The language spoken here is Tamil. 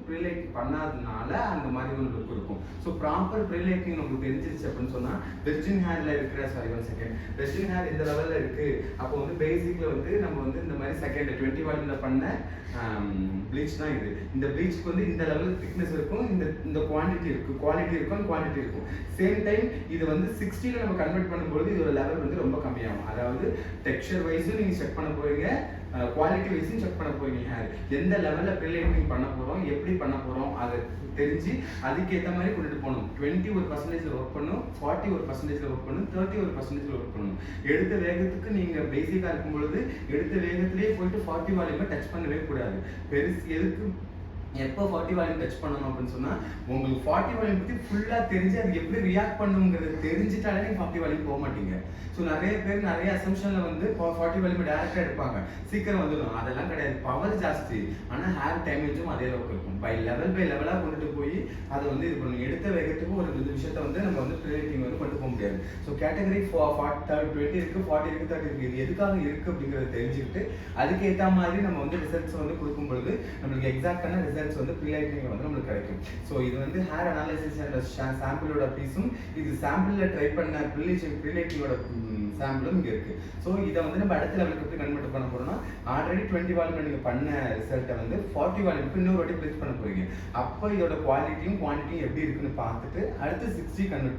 ப்ரீலைட்டிங் பண்ணாததுனால அந்த மாதிரி ஒரு லுக் இருக்கும். ஸோ ப்ராப்பர் ப்ரீலைட்டிங் நமக்கு தெரிஞ்சிருச்சு அப்படின்னு சொன்னால் வெர்ஜின் ஹேரில் இருக்கிற வெர்ஜின் ஹேர் இந்த லெவலில் இருக்குது. அப்போ வந்து பேசிக்கில் வந்து நம்ம வந்து இந்த மாதிரி செகண்ட் 20 வால்யூமில் பண்ண ப்ளீச் தான் இது. இந்த ப்ளீச்சுக்கு வந்து இந்த லெவல் திக்னஸ் இருக்கும், இந்த குவான்டிட்டி இருக்கும். சேம் டைம் இது வந்து 60ல் நம்ம கன்வெர்ட் பண்ணும்போது இதோட லெவல் வந்து ரொம்ப கம்மியாகும். அதாவது டெக்ஸ்சர் வைஸும் நீங்கள் செக் பண்ண போறீங்க, குவாலிட்டி வைஸும் செக் பண்ண போறீங்க. ஹேர் எந்த லெவலில் ப்ரீலைட்டிங் பண்ண போகிறோம், எப்படி பண்ண போகிறோம் அதை தெரிஞ்சு அதுக்கேற்ற மாதிரி கொண்டுட்டு போகணும். 20 ஒரு பர்சன்டேஜில் ஒர்க் பண்ணணும், 40 ஒரு பர்சன்டேஜில் ஒர்க் பண்ணணும், 30 ஒரு பர்சன்டேஜில் ஒர்க் பண்ணணும். எடுத்த வேகத்துக்கு நீங்கள் பேசிக்காக இருக்கும் பொழுது எடுத்த வேகத்திலே போயிட்டு 40 வால்யூமை டச் பண்ணவே கூடாது. எதுக்கு எப்போ 40 வால்யூம் டச் பண்ணணும் அப்படின்னு சொன்னால் உங்களுக்கு 40 வால்யூம் பற்றி ஃபுல்லாக தெரிஞ்சு அது எப்படி ரியாக்ட் பண்ணுங்கிறது தெரிஞ்சிட்டாலே நீங்கள் 40 வால்யூம் போக மாட்டீங்க. ஸோ நிறைய பேர் நிறைய அசம்ஷனில் வந்து 40 வால்யூம் டேரெக்டாக எடுப்பாங்க, சீக்கிரம் வந்துடும். அதெல்லாம் கிடையாது. பவர் ஜாஸ்தி, ஆனால் ஹேர் டேமேஜும் அதே அளவுக்கு இருக்கும். பை லெவலாக கொண்டுட்டு போய் அதை வந்து இது பண்ணுங்க. எடுத்த வேகத்துக்கு ஒரு விஷயத்தை வந்து நம்ம வந்து ப்ரீலைட்டிங் வந்து கொண்டு போக முடியாது. ஸோ கேட்டகரி 20 இருக்குது, 40 இருக்குது, 30 இருக்குது. இது எதுக்காக இருக்குது அப்படிங்கிறத தெரிஞ்சுக்கிட்டு அதுக்கேற்ற மாதிரி நம்ம வந்து ரிசல்ட்ஸ் வந்து கொடுக்கும் பொழுது நம்மளுக்கு எக்ஸாக்டான ரிசல்ட்ஸ் வந்து ப்ரீலைட்டிங் வந்து நம்மளுக்கு கிடைக்கும். ஸோ இது வந்து ஹேர் அனாலிசிஸ் அண்ட் சாம்பிளோட பீஸும், இது சாம்பிளில் ட்ரை பண்ண ப்ரீலைட்டிங்கோட சாம்பிளும் இங்கே இருக்குது. ஸோ இதை வந்து நம்ம அடுத்த லெவலுக்கு எப்படி கன்வெர்ட் பண்ண போகிறோம்னா ஆல்ரெடி 20 வால்யூம் நீங்கள் பண்ண ரிசல்ட்டை வந்து 40 வால்யூமுக்கு இன்னொரு வாட்டி ப்ளேஸ் பண்ண போகிறீங்க. அப்போ இதோட குவாலிட்டியும் குவான்டிட்டியும் எப்படி இருக்குன்னு பார்த்துட்டு அடுத்து 60 கன்வெர்ட்